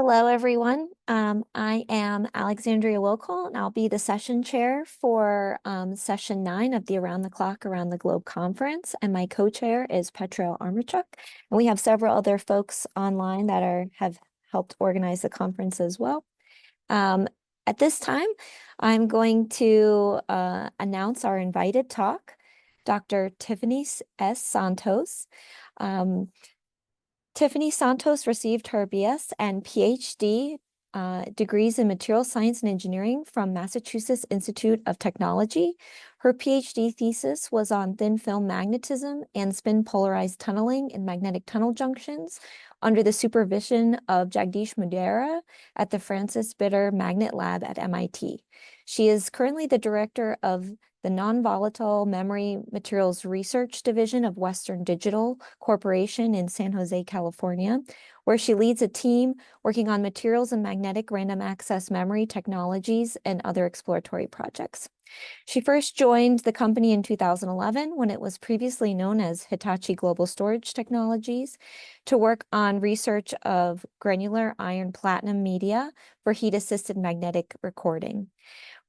Hello, everyone. I am Alexandria Wilcol, and I'll be the session chair for session 9 of the Around the Clock, Around the Globe conference. And my co-chair is Petra Armachuk. And we have several other folks online that have helped organize the conference as well. At this time, I'm going to announce our invited talk, Dr. Tiffany S. Santos. Tiffany Santos received her BS and PhD degrees in material science and engineering from Massachusetts Institute of Technology. Her PhD thesis was on thin film magnetism and spin polarized tunneling in magnetic tunnel junctions under the supervision of Jagdish Mudera at the Francis Bitter Magnet Lab at MIT. She is currently the director of the Non-Volatile Memory Materials Research Division of Western Digital Corporation in San Jose, California, where she leads a team working on materials and magnetic random access memory technologies and other exploratory projects. She first joined the company in 2011 when it was previously known as Hitachi Global Storage Technologies to work on research of granular iron platinum media for heat-assisted magnetic recording.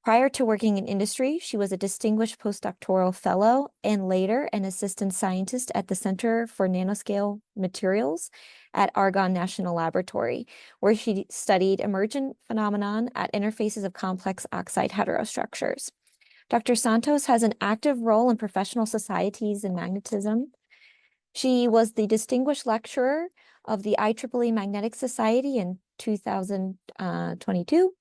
Prior to working in industry, she was a distinguished postdoctoral fellow and later an assistant scientist at the Center for Nanoscale Materials at Argonne National Laboratory, where she studied emergent phenomenon at interfaces of complex oxide heterostructures. Dr. Santos has an active role in professional societies in magnetism. She was the distinguished lecturer of the IEEE Magnetic Society in 2022.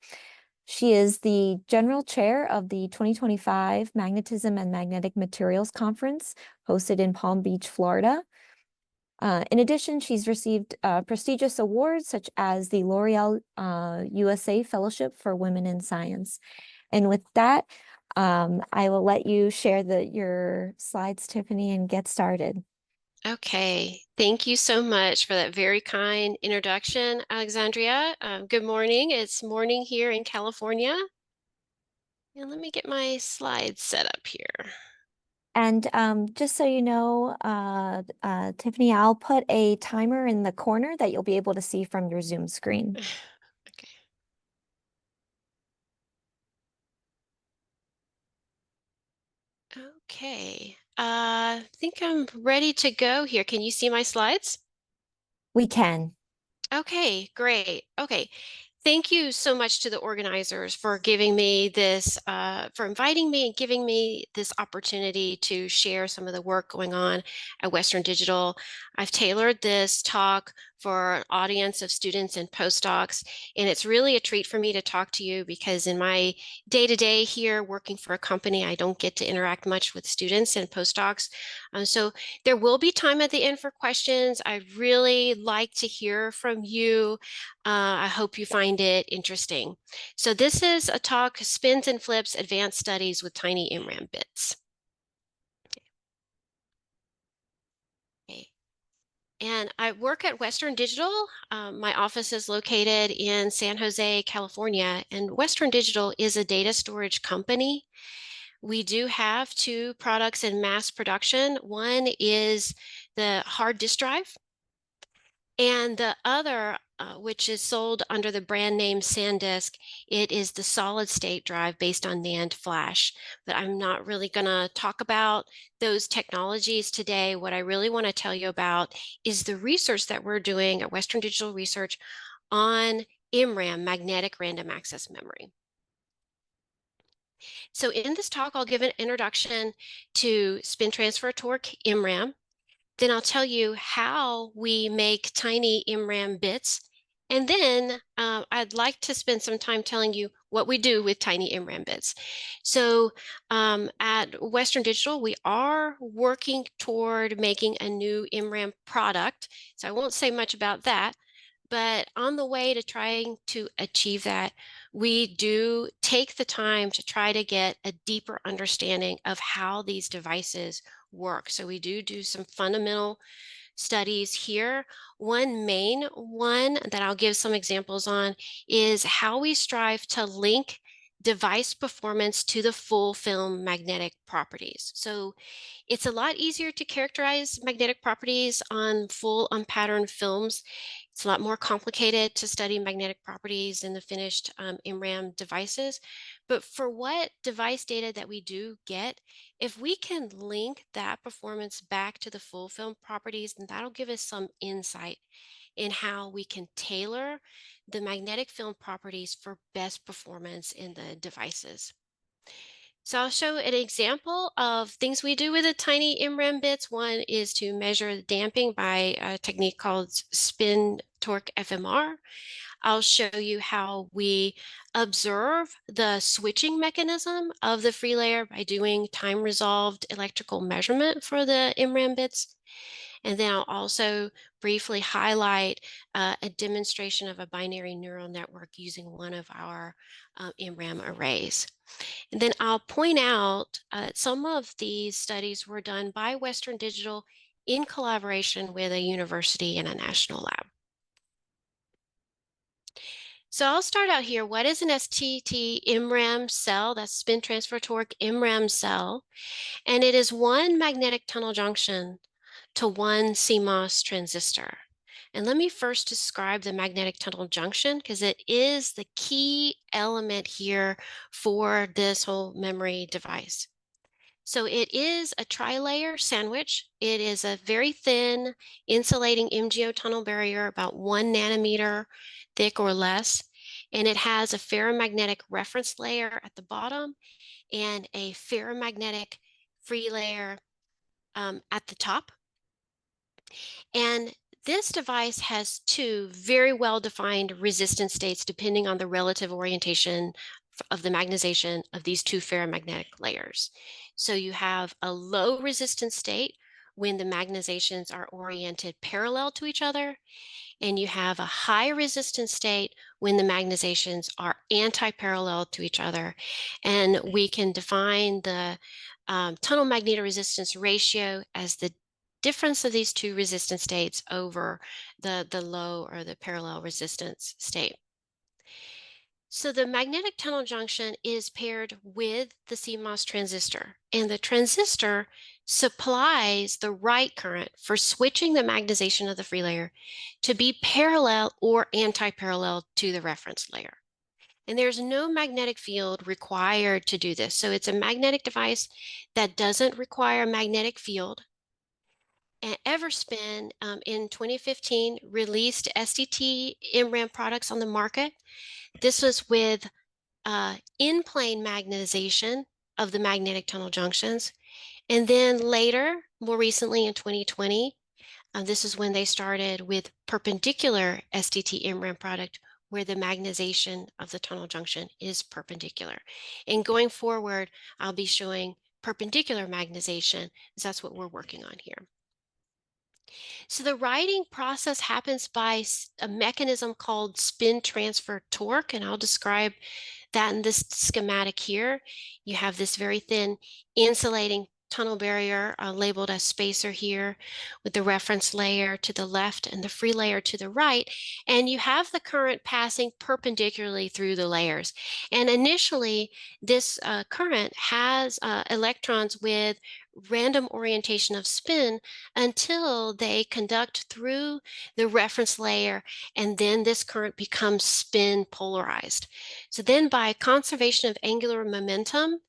She is the general chair of the 2025 Magnetism and Magnetic Materials Conference hosted in Palm Beach, Florida. In addition, she's received prestigious awards such as the L'Oreal USA Fellowship for Women in Science. And with that, I will let you share your slides, Tiffany, and get started. Okay, thank you so much for that very kind introduction, Alexandria. Good morning. It's morning here in California. And let me get my slides set up here. And just so you know, Tiffany, I'll put a timer in the corner that you'll be able to see from your Zoom screen. Okay. Okay, I think I'm ready to go here. Can you see my slides? We can. Okay, great. Okay. Thank you so much to the organizers for giving me this, for inviting me and giving me this opportunity to share some of the work going on at Western Digital. I've tailored this talk for an audience of students and postdocs, and it's really a treat for me to talk to you because in my day-to-day here working for a company, I don't get to interact much with students and postdocs. So there will be time at the end for questions. I really like to hear from you. I hope you find it interesting. So this is a talk, Spins and Flips, Advanced Studies with Tiny MRAM Bits. Okay. And I work at Western Digital. My office is located in San Jose, California, and Western Digital is a data storage company. We do have two products in mass production. One is the hard disk drive, and the other, which is sold under the brand name SanDisk, it is the solid state drive based on NAND flash. But I'm not really going to talk about those technologies today. What I really want to tell you about is the research that we're doing at Western Digital Research on MRAM, magnetic random access memory. So in this talk, I'll give an introduction to spin transfer torque MRAM. Then I'll tell you how we make tiny MRAM bits. And then I'd like to spend some time telling you what we do with tiny MRAM bits. So at Western Digital, we are working toward making a new MRAM product. So I won't say much about that. But on the way to trying to achieve that, we do take the time to try to get a deeper understanding of how these devices work. So we do some fundamental studies here. One main one that I'll give some examples on is how we strive to link device performance to the full film magnetic properties. So it's a lot easier to characterize magnetic properties on full unpatterned films. It's a lot more complicated to study magnetic properties in the finished MRAM devices. But for what device data that we do get, if we can link that performance back to the full film properties, then that'll give us some insight in how we can tailor the magnetic film properties for best performance in the devices. So I'll show an example of things we do with the tiny MRAM bits. One is to measure the damping by a technique called spin torque FMR. I'll show you how we observe the switching mechanism of the free layer by doing time resolved electrical measurement for the MRAM bits. And then I'll also briefly highlight a demonstration of a binary neural network using one of our MRAM arrays. And then I'll point out some of these studies were done by Western Digital in collaboration with a university and a national lab. So I'll start out here. What is an STT MRAM cell? That's spin transfer torque MRAM cell. And it is one magnetic tunnel junction to one CMOS transistor. And let me first describe the magnetic tunnel junction because it is the key element here for this whole memory device. So it is a tri-layer sandwich. It is a very thin insulating MgO tunnel barrier, about 1 nanometer thick or less. And it has a ferromagnetic reference layer at the bottom and a ferromagnetic free layer at the top. And this device has two very well-defined resistance states depending on the relative orientation of the magnetization of these two ferromagnetic layers. So you have a low resistance state when the magnetizations are oriented parallel to each other, and you have a high resistance state when the magnetizations are anti-parallel to each other. And we can define the tunnel magnetoresistance ratio as the difference of these two resistance states over the low or the parallel resistance state. So the magnetic tunnel junction is paired with the CMOS transistor, and the transistor supplies the right current for switching the magnetization of the free layer to be parallel or anti-parallel to the reference layer. And there's no magnetic field required to do this. So it's a magnetic device that doesn't require a magnetic field. And Everspin in 2015 released STT MRAM products on the market. This was with in-plane magnetization of the magnetic tunnel junctions. And then later, more recently in 2020, this is when they started with perpendicular STT MRAM product where the magnetization of the tunnel junction is perpendicular. And going forward, I'll be showing perpendicular magnetization, because that's what we're working on here. So the writing process happens by a mechanism called spin transfer torque, and I'll describe that in this schematic here. You have this very thin insulating tunnel barrier labeled as spacer here with the reference layer to the left and the free layer to the right. And you have the current passing perpendicularly through the layers. And initially, this current has electrons with random orientation of spin until they conduct through the reference layer, and then this current becomes spin polarized. So then by conservation of angular momentum,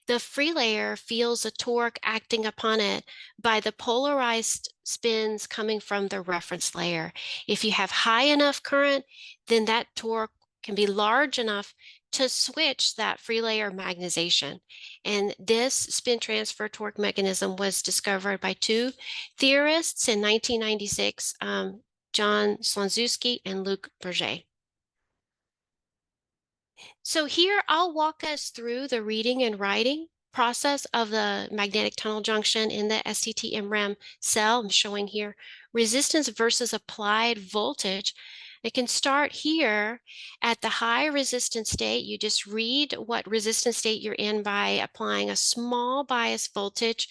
the free layer feels a torque acting upon it by the polarized spins coming from the reference layer. If you have high enough current, then that torque can be large enough to switch that free layer magnetization. And this spin transfer torque mechanism was discovered by two theorists in 1996, John Slonczewski and Luc Berger. So here I'll walk us through the reading and writing process of the magnetic tunnel junction in the STT-MRAM cell. I'm showing here resistance versus applied voltage. It can start here at the high resistance state. You just read what resistance state you're in by applying a small bias voltage.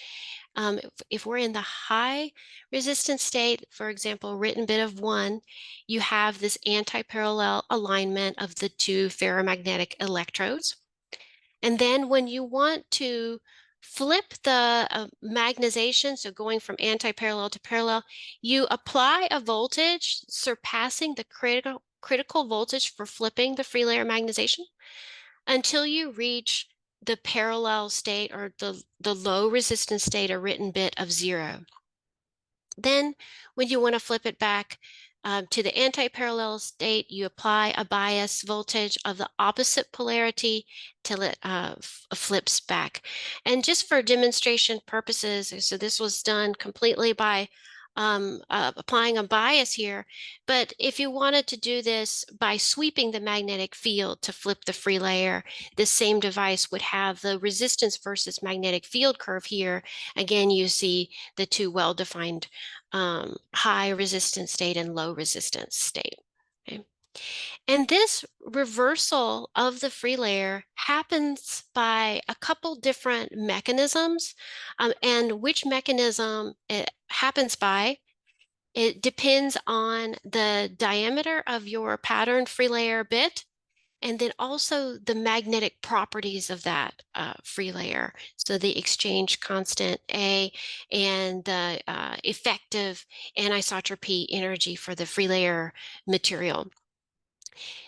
If we're in the high resistance state, for example, written bit of 1, you have this anti-parallel alignment of the two ferromagnetic electrodes. And then when you want to flip the magnetization, so going from anti-parallel to parallel, you apply a voltage surpassing the critical voltage for flipping the free layer magnetization until you reach the parallel state, or the low resistance state, or written bit of 0. Then, when you want to flip it back to the anti-parallel state, you apply a bias voltage of the opposite polarity till it flips back. And just for demonstration purposes, so this was done completely by applying a bias here. But if you wanted to do this by sweeping the magnetic field to flip the free layer, this same device would have the resistance versus magnetic field curve here. Again, you see the two well-defined high resistance state and low resistance state. Okay. And this reversal of the free layer happens by a couple different mechanisms. And which mechanism it happens by, it depends on the diameter of your patterned free layer bit, and then also the magnetic properties of that free layer. So the exchange constant A and the effective anisotropy energy for the free layer material.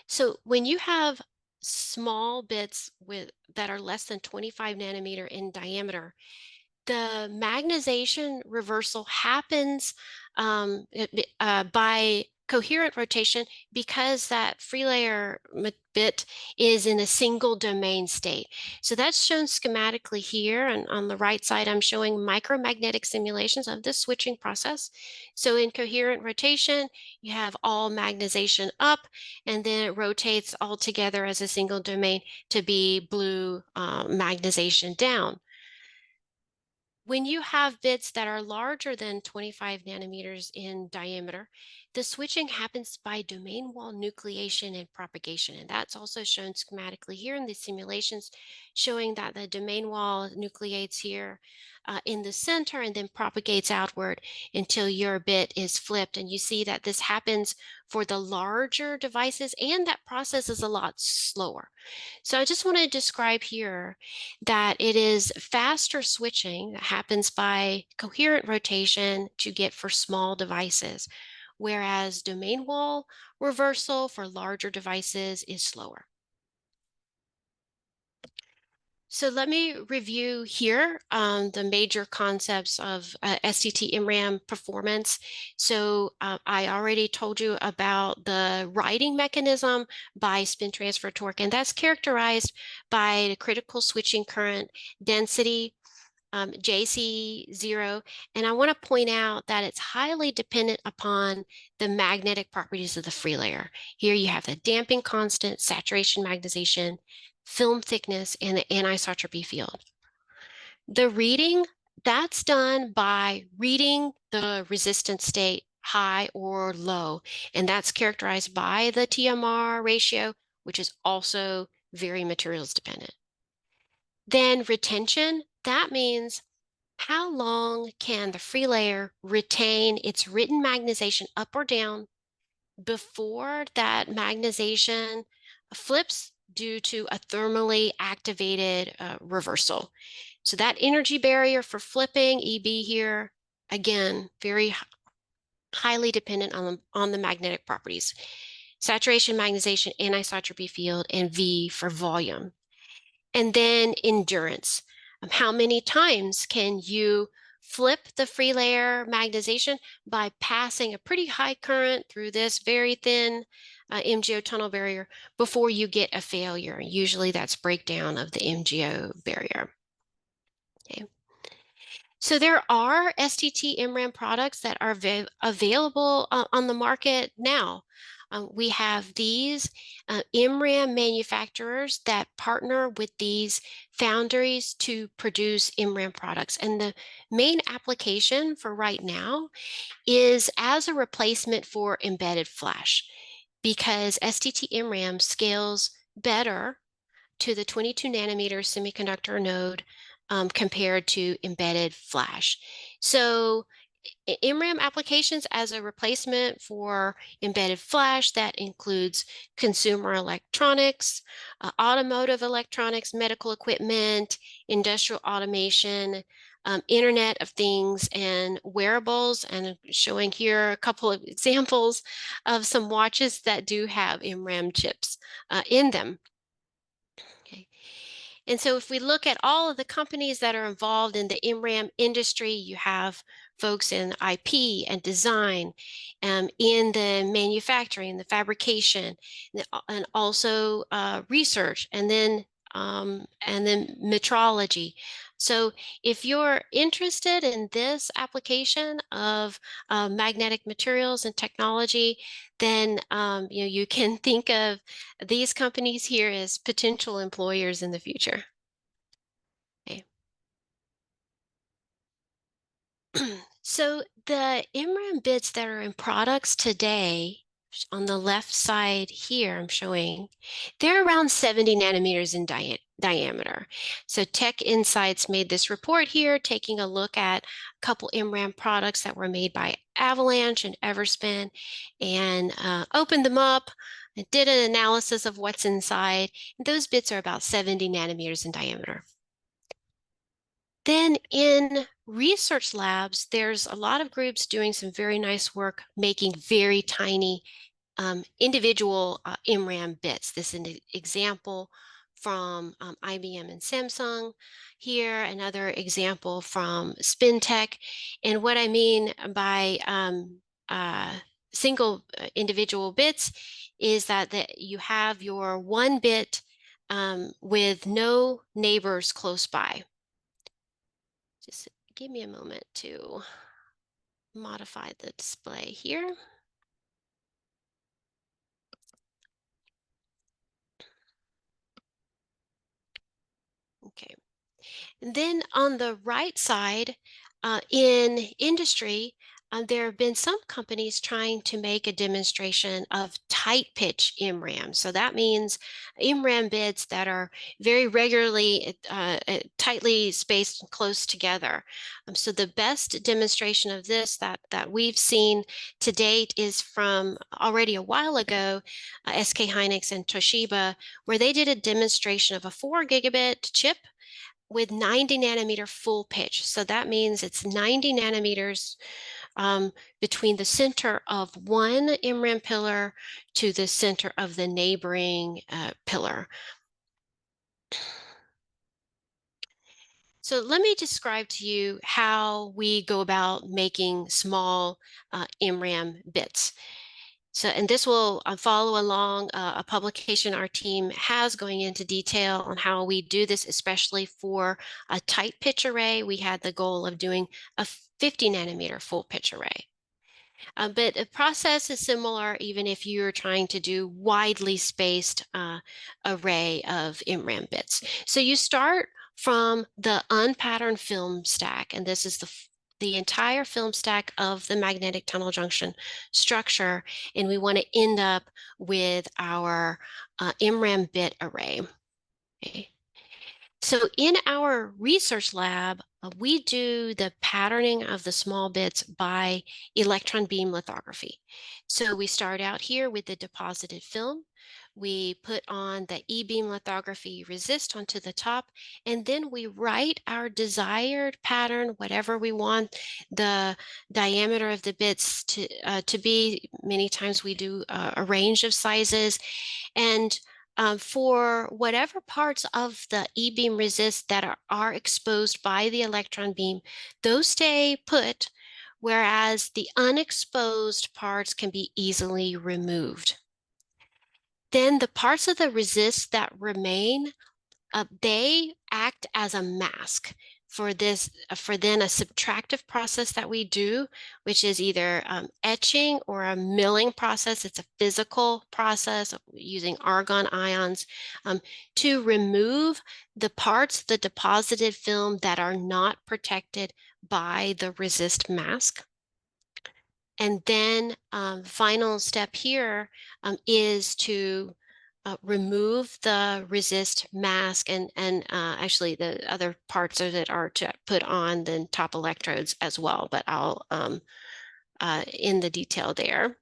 So when you have small bits that are less than 25 nanometer in diameter, the magnetization reversal happens by coherent rotation, because that free layer bit is in a single domain state. So that's shown schematically here. And on the right side, I'm showing micromagnetic simulations of this switching process. So in coherent rotation, you have all magnetization up, and then it rotates all together as a single domain to be blue magnetization down. When you have bits that are larger than 25 nanometers in diameter, the switching happens by domain wall nucleation and propagation. And that's also shown schematically here in the simulations, showing that the domain wall nucleates here in the center and then propagates outward until your bit is flipped. And you see that this happens for the larger devices, and that process is a lot slower. So I just want to describe here that it is faster switching that happens by coherent rotation to get for small devices, whereas domain wall reversal for larger devices is slower. So let me review here the major concepts of STT-MRAM performance. So I already told you about the writing mechanism by spin transfer torque, and that's characterized by the critical switching current density, JC0. And I want to point out that it's highly dependent upon the magnetic properties of the free layer. Here you have the damping constant, saturation magnetization, film thickness, and the anisotropy field. The reading, that's done by reading the resistance state, high or low, and that's characterized by the TMR ratio, which is also very materials dependent. Then retention, that means how long can the free layer retain its written magnetization up or down before that magnetization flips due to a thermally activated reversal. So that energy barrier for flipping, EB here, again, very highly dependent on the magnetic properties. Saturation, magnetization, anisotropy field, and V for volume. And then endurance. How many times can you flip the free layer magnetization by passing a pretty high current through this very thin MgO tunnel barrier before you get a failure? Usually that's breakdown of the MgO barrier. Okay. So there are STT-MRAM products that are available on the market now. We have these MRAM manufacturers that partner with these foundries to produce MRAM products. And the main application for right now is as a replacement for embedded flash, because STT-MRAM scales better to the 22 nanometer semiconductor node compared to embedded flash. So MRAM applications as a replacement for embedded flash that includes consumer electronics, automotive electronics, medical equipment, industrial automation, Internet of Things, and wearables. And I'm showing here a couple of examples of some watches that do have MRAM chips in them. Okay. And so if we look at all of the companies that are involved in the MRAM industry, you have folks in IP and design, in the manufacturing, the fabrication, and also research, and then metrology. So if you're interested in this application of magnetic materials and technology, then you can think of these companies here as potential employers in the future. Okay. So the MRAM bits that are in products today, on the left side here, I'm showing, they're around 70 nanometers in diameter. So Tech Insights made this report here, taking a look at a couple MRAM products that were made by Avalanche and Everspin, and opened them up and did an analysis of what's inside. Those bits are about 70 nanometers in diameter. Then in research labs, there's a lot of groups doing some very nice work making very tiny individual MRAM bits. This is an example from IBM and Samsung here, another example from SpinTech. And what I mean by single individual bits is that you have your one bit with no neighbors close by. Just give me a moment to modify the display here. Okay. And then on the right side, in industry, there have been some companies trying to make a demonstration of tight pitch MRAM. So that means MRAM bits that are very regularly, tightly spaced and close together. So the best demonstration of this that we've seen to date is from already a while ago, SK Hynix and Toshiba, where they did a demonstration of a 4 gigabit chip with 90 nanometer full pitch. So that means it's 90 nanometers between the center of one MRAM pillar to the center of the neighboring pillar. So let me describe to you how we go about making small MRAM bits. So, and this will follow along a publication our team has going into detail on how we do this, especially for a tight pitch array. We had the goal of doing a 50 nanometer full pitch array. But the process is similar even if you're trying to do widely spaced array of MRAM bits. So you start from the unpatterned film stack, and this is the entire film stack of the magnetic tunnel junction structure, and we want to end up with our MRAM bit array. Okay. So in our research lab, we do the patterning of the small bits by electron beam lithography. So we start out here with the deposited film. We put on the E-beam lithography resist onto the top, and then we write our desired pattern, whatever we want the diameter of the bits to be. Many times we do a range of sizes, and for whatever parts of the E-beam resist that are exposed by the electron beam, those stay put, whereas the unexposed parts can be easily removed. Then the parts of the resist that remain, they act as a mask for this, for then a subtractive process that we do, which is either etching or a milling process. It's a physical process using argon ions to remove the parts, the deposited film that are not protected by the resist mask. And then final step here is to remove the resist mask and actually the other parts of it are to put on the top electrodes as well, but I'll in the detail there.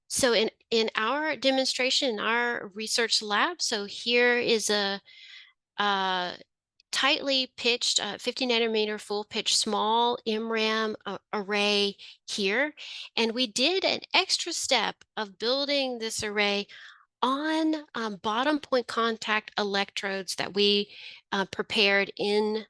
So in our demonstration, in our research lab, so here is a tightly pitched 50 nanometer full pitch small MRAM array here. And we did an extra step of building this array on bottom point contact electrodes that we prepared into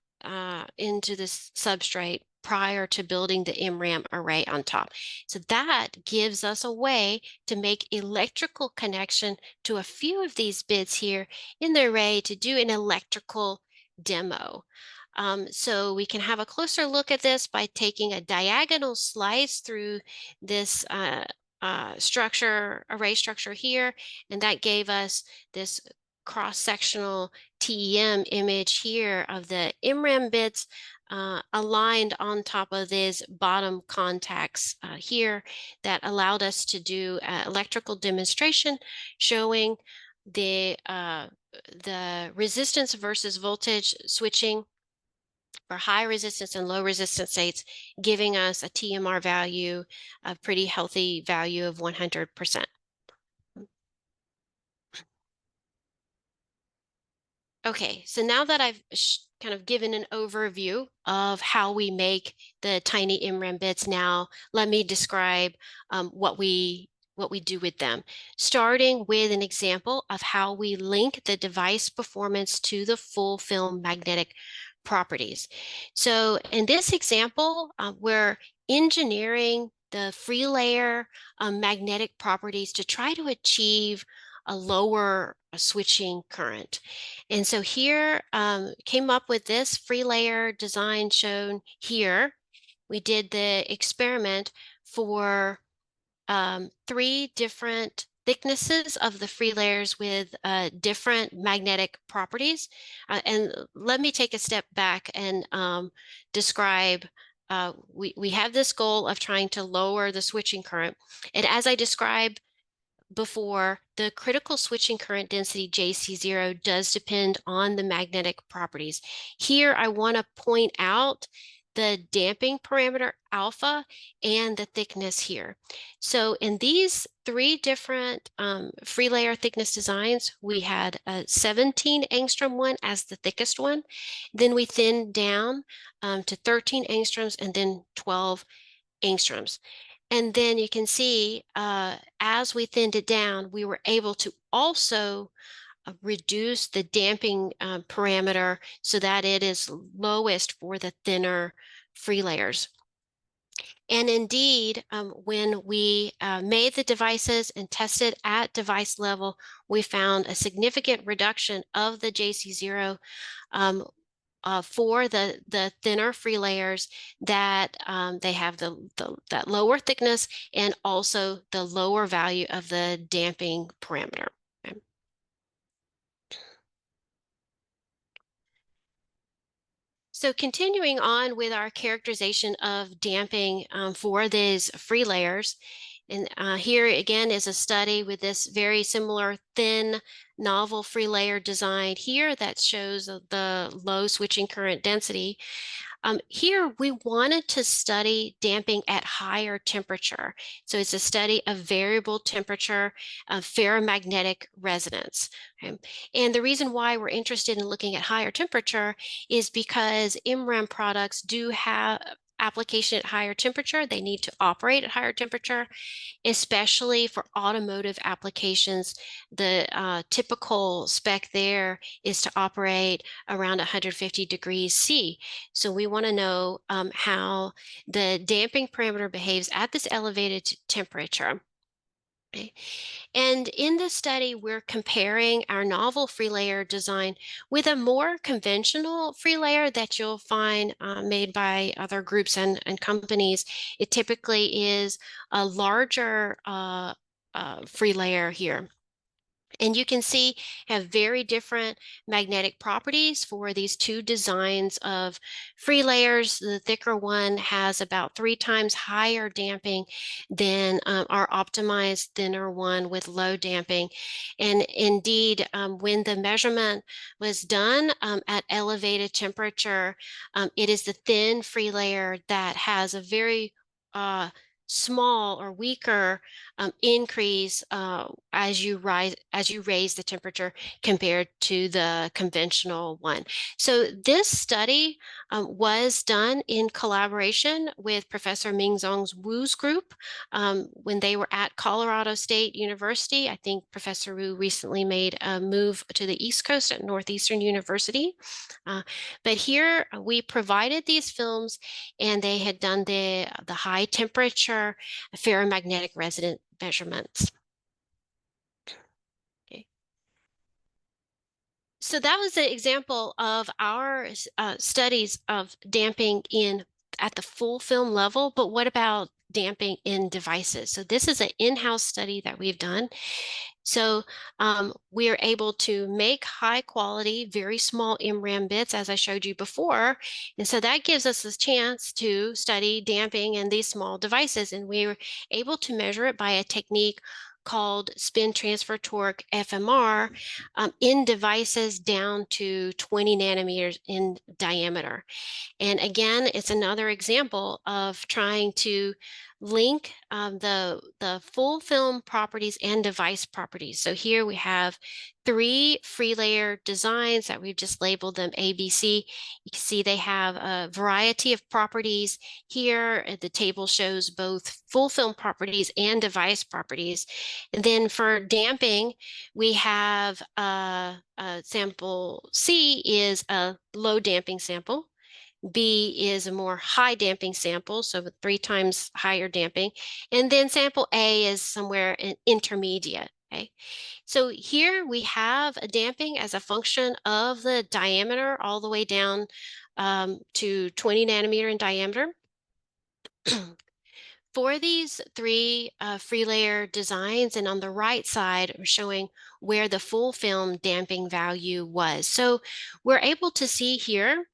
this substrate prior to building the MRAM array on top. So that gives us a way to make electrical connection to a few of these bits here in the array to do an electrical demo. So we can have a closer look at this by taking a diagonal slice through this array structure here, and that gave us this cross-sectional TEM image here of the MRAM bits aligned on top of these bottom contacts here that allowed us to do electrical demonstration showing the resistance versus voltage switching for high resistance and low resistance states, giving us a TMR value, a pretty healthy value of 100%. Okay, so now that I've kind of given an overview of how we make the tiny MRAM bits, now let me describe what we do with them, starting with an example of how we link the device performance to the full film magnetic properties. So in this example, we're engineering the free layer magnetic properties to try to achieve a lower switching current. And so here came up with this free layer design shown here. We did the experiment for 3 different thicknesses of the free layers with different magnetic properties. And let me take a step back and describe, we have this goal of trying to lower the switching current. And as I described before, the critical switching current density JC0 does depend on the magnetic properties. Here, I want to point out the damping parameter alpha and the thickness here. So in these 3 different free layer thickness designs, we had a 17 angstrom one as the thickest one. Then we thinned down to 13 angstroms and then 12 angstroms. And then you can see as we thinned it down, we were able to also reduce the damping parameter so that it is lowest for the thinner free layers. And indeed, when we made the devices and tested at device level, we found a significant reduction of the JC0 for the thinner free layers that they have that lower thickness and also the lower value of the damping parameter. Okay. So continuing on with our characterization of damping for these free layers, and here again is a study with this very similar thin novel free layer design here that shows the low switching current density. Here we wanted to study damping at higher temperature. So it's a study of variable temperature of ferromagnetic resonance. Okay? And the reason why we're interested in looking at higher temperature is because MRAM products do have application at higher temperature. They need to operate at higher temperature, especially for automotive applications. The typical spec there is to operate around 150 degrees C. So we want to know how the damping parameter behaves at this elevated temperature. Okay. And in this study, we're comparing our novel free layer design with a more conventional free layer that you'll find made by other groups and companies. It typically is a larger free layer here. And you can see have very different magnetic properties for these two designs of free layers. The thicker one has about 3 times higher damping than our optimized thinner one with low damping. And indeed, when the measurement was done at elevated temperature, it is the thin free layer that has a very small or weaker increase as you raise the temperature compared to the conventional one. So this study was done in collaboration with Professor Mingzong Wu's group when they were at Colorado State University. I think Professor Wu recently made a move to the East Coast at Northeastern University. But here we provided these films, and they had done the high temperature ferromagnetic resonance measurements. Okay. So that was an example of our studies of damping at the full film level, but what about damping in devices? So this is an in-house study that we've done. So we are able to make high quality, very small MRAM bits, as I showed you before. And so that gives us this chance to study damping in these small devices. And we were able to measure it by a technique called spin transfer torque FMR in devices down to 20 nanometers in diameter. And again, it's another example of trying to link the full film properties and device properties. So here we have 3 free layer designs that we've just labeled them ABC. You can see they have a variety of properties. Here, the table shows both full film properties and device properties. And then for damping, we have sample C is a low damping sample. B is a more high damping sample, so with 3 times higher damping. And then sample A is somewhere in intermediate. Okay. So here we have a damping as a function of the diameter all the way down to 20 nanometer in diameter. For these 3 free layer designs, and on the right side, we're showing where the full film damping value was. So we're able to see here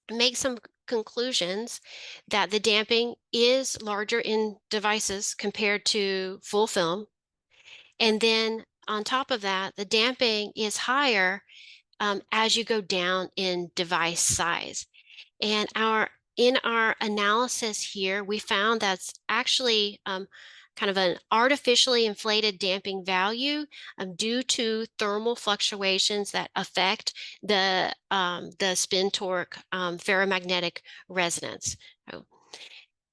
make some conclusions that the damping is larger in devices compared to full film. And then on top of that, the damping is higher as you go down in device size. And in our analysis here, we found that's actually kind of an artificially inflated damping value due to thermal fluctuations that affect the spin torque ferromagnetic resonance.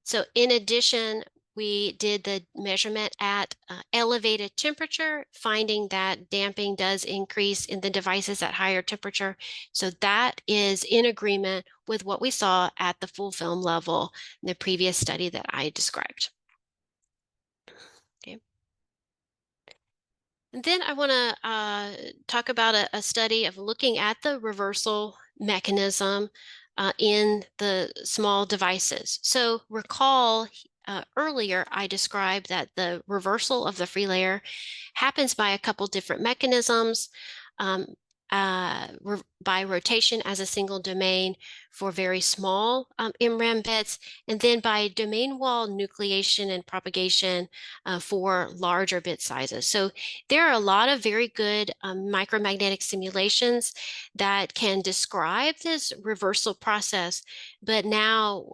So in addition, we did the measurement at elevated temperature, finding that damping does increase in the devices at higher temperature. So that is in agreement with what we saw at the full film level in the previous study that I described. Okay. And then I want to talk about a study of looking at the reversal mechanism in the small devices. So recall earlier I described that the reversal of the free layer happens by a couple different mechanisms. By rotation as a single domain for very small MRAM bits, and then by domain wall nucleation and propagation for larger bit sizes. So there are a lot of very good micromagnetic simulations that can describe this reversal process, but now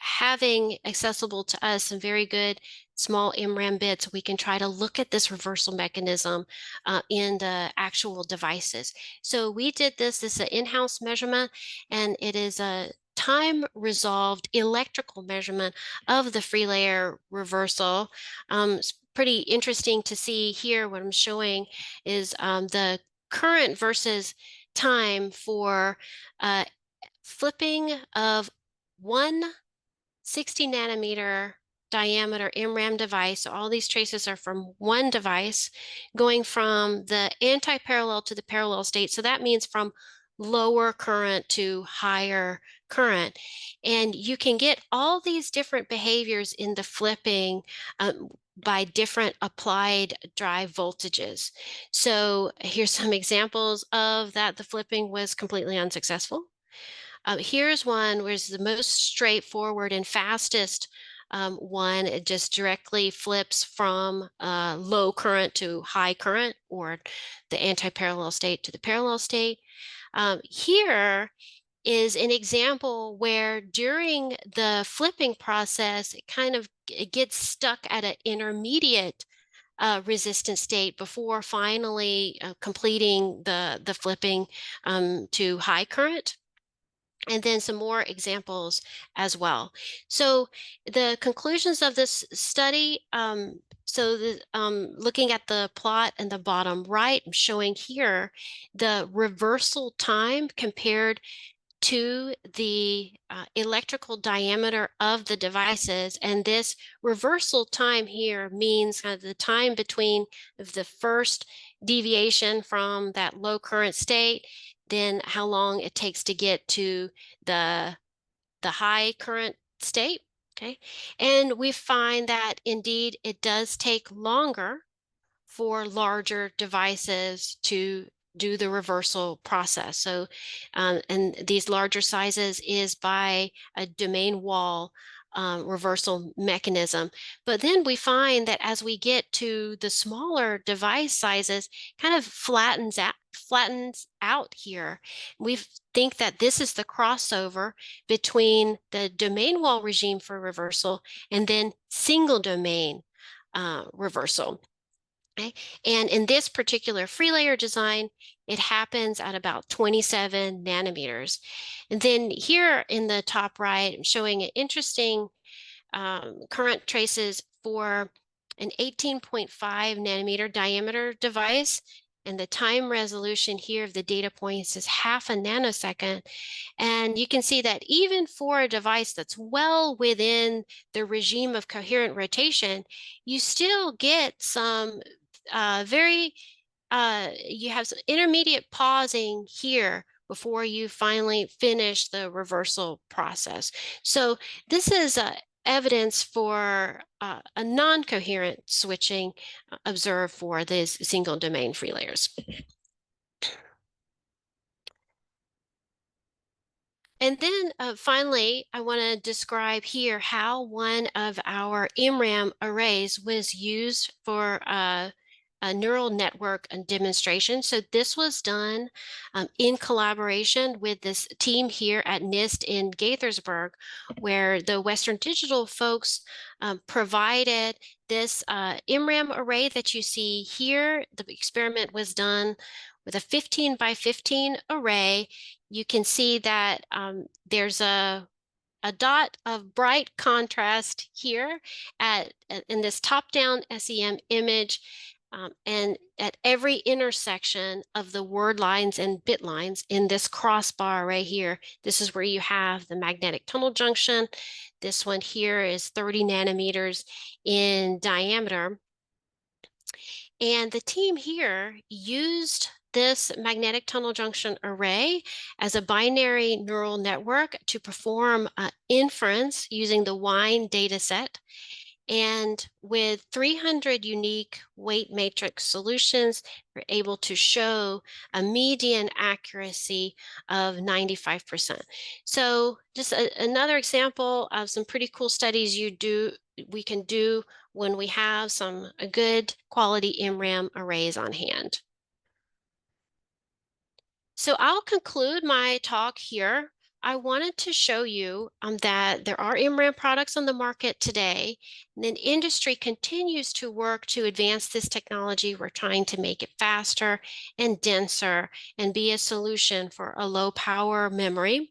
having accessible to us some very good small MRAM bits, we can try to look at this reversal mechanism in the actual devices. So we did this is an in-house measurement, and it is a time-resolved electrical measurement of the free layer reversal. It's pretty interesting to see here. What I'm showing is the current versus time for flipping of one 60 nanometer diameter MRAM device. So all these traces are from one device going from the anti-parallel to the parallel state. So that means from lower current to higher current. And you can get all these different behaviors in the flipping by different applied drive voltages. So here's some examples of that. The flipping was completely unsuccessful. Here's one where it's the most straightforward and fastest one. It just directly flips from low current to high current, or the anti-parallel state to the parallel state. Here is an example where during the flipping process, it gets stuck at an intermediate resistance state before finally completing the flipping to high current. And then some more examples as well. So the conclusions of this study, looking at the plot in the bottom right, I'm showing here the reversal time compared to the electrical diameter of the devices. And this reversal time here means the time between the first deviation from that low current state, then how long it takes to get to the high current state. Okay. And we find that indeed it does take longer for larger devices to do the reversal process. So, and these larger sizes is by a domain wall reversal mechanism. But then we find that as we get to the smaller device sizes, kind of flattens out here. We think that this is the crossover between the domain wall regime for reversal and then single domain reversal. Okay. And in this particular free layer design, it happens at about 27 nanometers. And then here in the top right, I'm showing an interesting current traces for an 18.5 nanometer diameter device. And the time resolution here of the data points is half a nanosecond. And you can see that even for a device that's well within the regime of coherent rotation, you still get some you have some intermediate pausing here before you finally finish the reversal process. So this is evidence for a non-coherent switching observed for these single domain free layers. And then finally, I want to describe here how one of our MRAM arrays was used for a neural network demonstration. So this was done in collaboration with this team here at NIST in Gaithersburg, where the Western Digital folks provided this MRAM array that you see here. The experiment was done with a 15 by 15 array. You can see that there's a dot of bright contrast here in this top-down SEM image. And at every intersection of the word lines and bit lines in this crossbar right here, this is where you have the magnetic tunnel junction. This one here is 30 nanometers in diameter. And the team here used this magnetic tunnel junction array as a binary neural network to perform inference using the WINE data set. And with 300 unique weight matrix solutions, we're able to show a median accuracy of 95%. So just another example of some pretty cool studies we can do when we have some good quality MRAM arrays on hand. So I'll conclude my talk here. I wanted to show you that there are MRAM products on the market today, and then industry continues to work to advance this technology. We're trying to make it faster and denser and be a solution for a low power memory.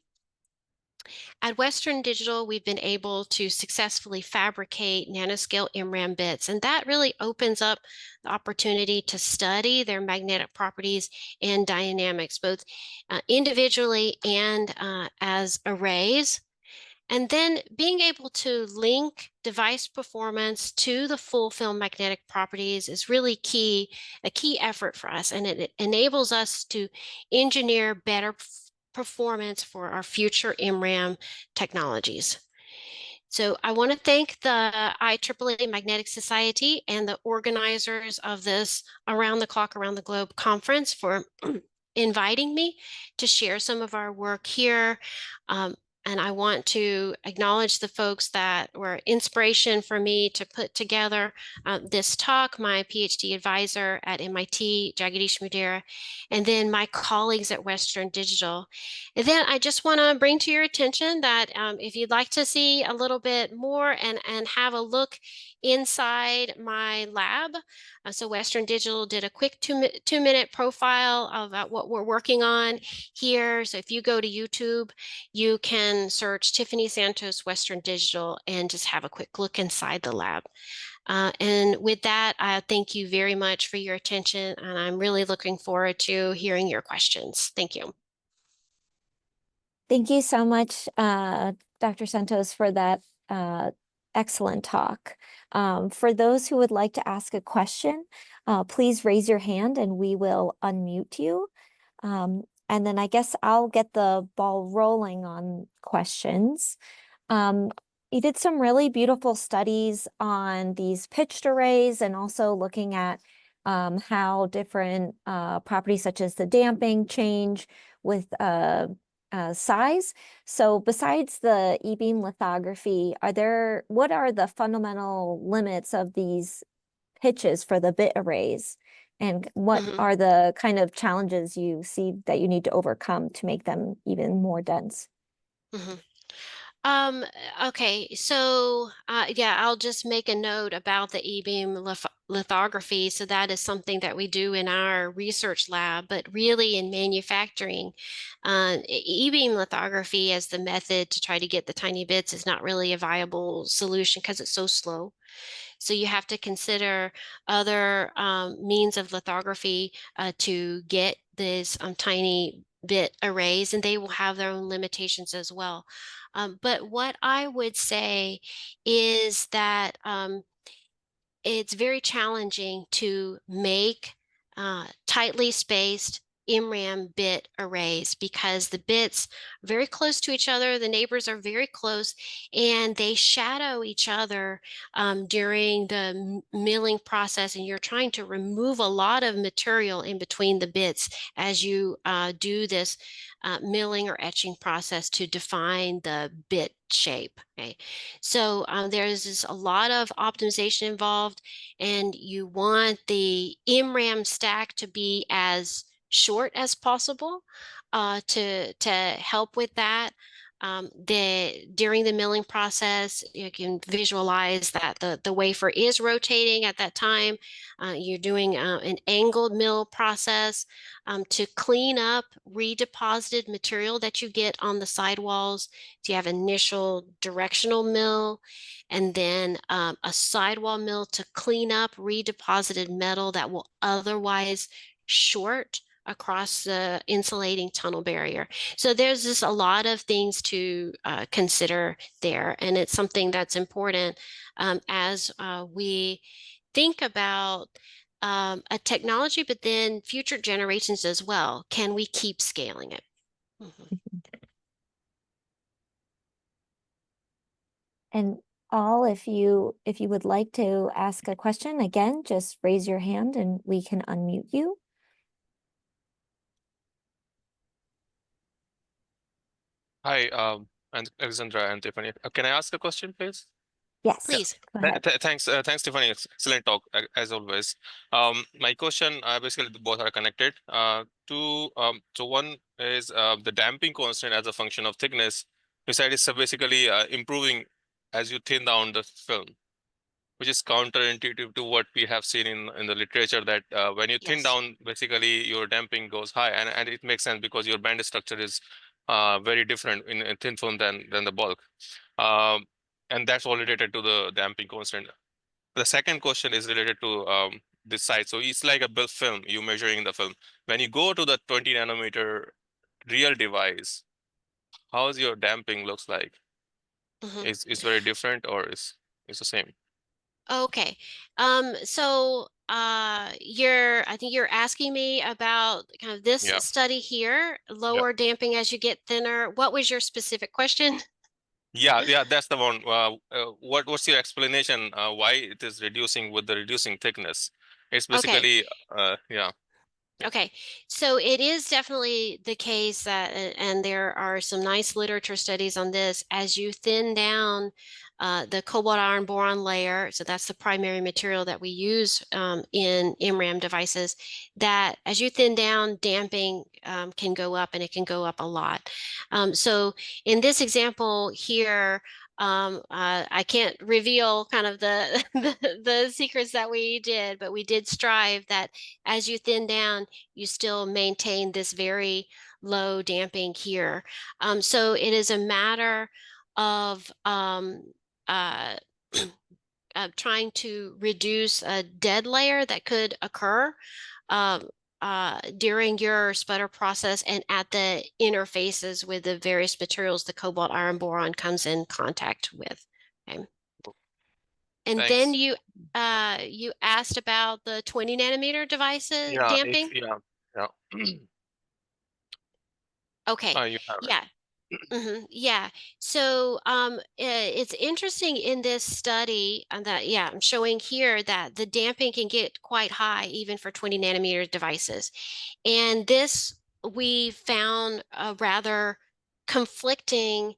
At Western Digital, we've been able to successfully fabricate nanoscale MRAM bits, and that really opens up the opportunity to study their magnetic properties and dynamics, both individually and as arrays. And then being able to link device performance to the full film magnetic properties is really a key effort for us, and it enables us to engineer better performance for our future MRAM technologies. So I want to thank the IEEE Magnetic Society and the organizers of this Around the Clock, Around the Globe conference for inviting me to share some of our work here. Um, and I want to acknowledge the folks that were inspiration for me to put together this talk, my PhD advisor at MIT, Jagadish Mudira, and then my colleagues at Western Digital. And then I just want to bring to your attention that if you'd like to see a little bit more and have a look inside my lab, so Western Digital did a quick two-minute profile of what we're working on here. So if you go to YouTube, you can search Tiffany Santos Western Digital and just have a quick look inside the lab. And with that, I thank you very much for your attention, and I'm really looking forward to hearing your questions. Thank you. Thank you so much, Dr. Santos, for that excellent talk. For those who would like to ask a question, please raise your hand and we will unmute you. And then I guess I'll get the ball rolling on questions. You did some really beautiful studies on these pitched arrays and also looking at how different properties such as the damping change with size. So besides the E-beam lithography, what are the fundamental limits of these pitches for the bit arrays? And what are the kind of challenges you see that you need to overcome to make them even more dense? Um, okay, so yeah, I'll just make a note about the E-beam lithography. So that is something that we do in our research lab, but really in manufacturing, E-beam lithography as the method to try to get the tiny bits is not really a viable solution because it's so slow. So you have to consider other means of lithography to get this tiny bit arrays, and they will have their own limitations as well. But what I would say is that it's very challenging to make tightly spaced MRAM bit arrays because the bits are very close to each other, the neighbors are very close, and they shadow each other during the milling process, and you're trying to remove a lot of material in between the bits as you do this milling or etching process to define the bit shape. Okay, so there's just a lot of optimization involved, and you want the MRAM stack to be as short as possible to help with that. During the milling process, you can visualize that the wafer is rotating at that time. You're doing an angled mill process to clean up redeposited material that you get on the sidewalls. So you have initial directional mill and then a sidewall mill to clean up redeposited metal that will otherwise short across the insulating tunnel barrier. So there's just a lot of things to consider there, and it's something that's important as we think about a technology, but then future generations as well. Can we keep scaling it? And all, if you would like to ask a question, again, just raise your hand and we can unmute you. Hi, and Alexandra and Tiffany. Can I ask a question, please? Yes, Please. go ahead. Thanks, Tiffany. Excellent talk as always. My question, basically, both are connected. So one is the damping constant as a function of thickness. Beside is basically improving as you thin down the film, which is counterintuitive to what we have seen in the literature that when you thin Yes. down, basically your damping goes high, and it makes sense because your band structure is very different in a thin film than the bulk. And that's all related to the damping constant. The second question is related to this size. So it's like a built film, you measuring the film. When you go to the 20 nanometer real device, how's your damping looks like? Is very different or is the same? Okay. So I think you're asking me about kind of this Yeah. study here, Yeah. lower damping as you get thinner. What was your specific question? Yeah, that's the one. What's your explanation why it is reducing with the reducing thickness? It's Okay. basically yeah. Okay, so it is definitely the case that, and there are some nice literature studies on this, as you thin down the cobalt iron boron layer, so that's the primary material that we use in MRAM devices, that as you thin down, damping can go up, and it can go up a lot. So in this example here, I can't reveal kind of the, the secrets that we did, but we did strive that as you thin down, you still maintain this very low damping here. So it is a matter of uh, trying to reduce a dead layer that could occur um, during your sputter process and at the interfaces with the various materials the cobalt iron boron comes in contact with. Okay. And then Thanks. you asked about the 20 nanometer devices Yeah, damping. yeah. Okay, You have it. yeah. Yeah. So it's interesting in this study that, yeah, I'm showing here that the damping can get quite high even for 20 nanometer devices. And this we found rather conflicting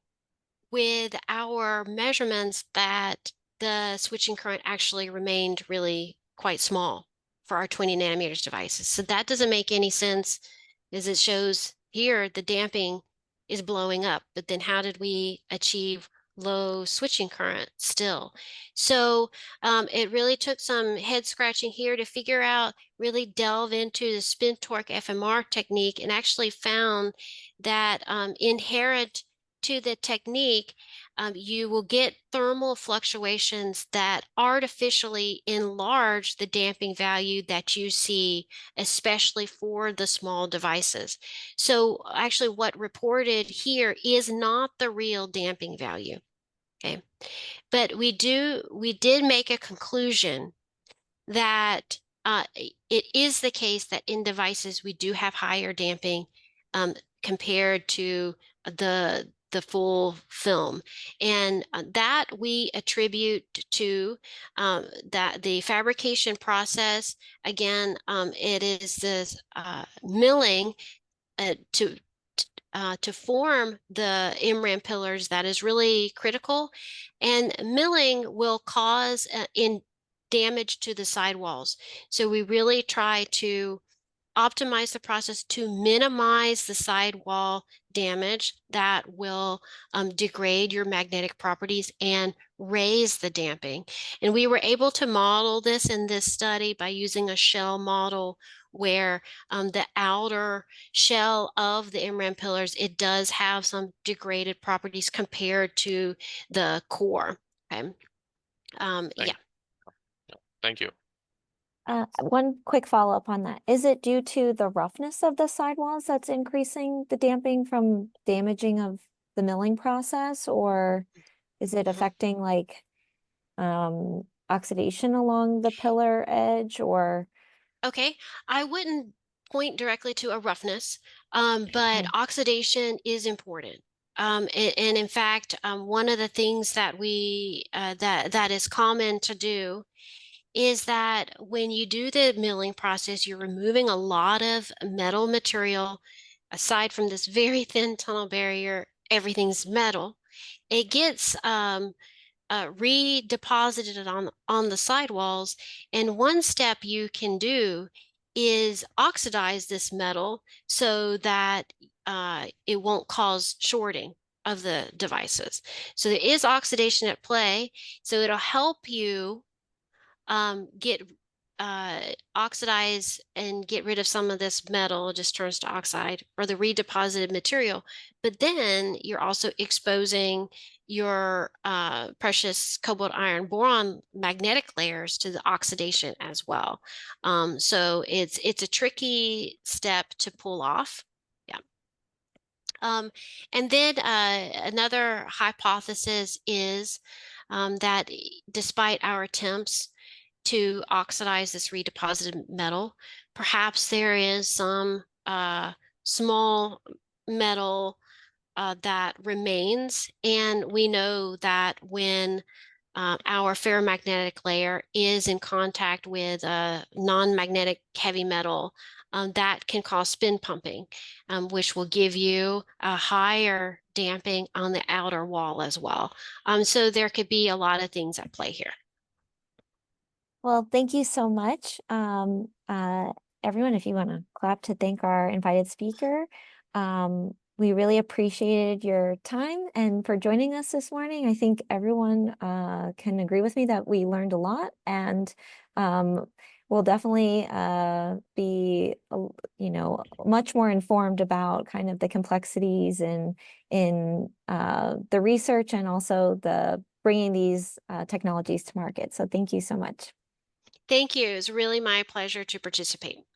with our measurements that the switching current actually remained really quite small for our 20 nanometers devices. So that doesn't make any sense, as it shows here the damping is blowing up, but then how did we achieve low switching current still? So it really took some head scratching here to figure out, really delve into the spin torque FMR technique, and actually found that inherent to the technique, you will get thermal fluctuations that artificially enlarge the damping value that you see, especially for the small devices. So actually what reported here is not the real damping value. Okay. But we did make a conclusion that it is the case that in devices we do have higher damping compared to the full film, and that we attribute to that the fabrication process. Again, it is this milling to form the MRAM pillars that is really critical, and milling will cause in damage to the sidewalls. So we really try to optimize the process to minimize the sidewall damage that will degrade your magnetic properties and raise the damping. And we were able to model this in this study by using a shell model where the outer shell of the MRAM pillars, it does have some degraded properties compared to the core. Okay. Yeah. Thank you. One quick follow-up on that. Is it due to the roughness of the sidewalls that's increasing the damping from damaging of the milling process, or is it affecting like oxidation along the pillar edge, or? Okay, I wouldn't point directly to a roughness, but Okay. oxidation is important. And in fact, one of the things that that is common to do is that when you do the milling process, you're removing a lot of metal material. Aside from this very thin tunnel barrier, everything's metal. It gets redeposited on the sidewalls. And one step you can do is oxidize this metal so that it won't cause shorting of the devices. So there is oxidation at play. So it'll help you get oxidize and get rid of some of this metal, just turns to oxide, or the redeposited material. But then you're also exposing your precious cobalt iron boron magnetic layers to the oxidation as well. So it's a tricky step to pull off. Yeah. And then another hypothesis is that despite our attempts to oxidize this redeposited metal, perhaps there is some small metal that remains, and we know that when our ferromagnetic layer is in contact with a non-magnetic heavy metal, that can cause spin pumping, which will give you a higher damping on the outer wall as well. So there could be a lot of things at play here. Well, thank you so much. Everyone, if you want to clap to thank our invited speaker. We really appreciated your time and for joining us this morning. I think everyone can agree with me that we learned a lot, and we'll definitely be, much more informed about kind of the complexities in the research and also the bringing these technologies to market. So thank you so much. Thank you. It's really my pleasure to participate.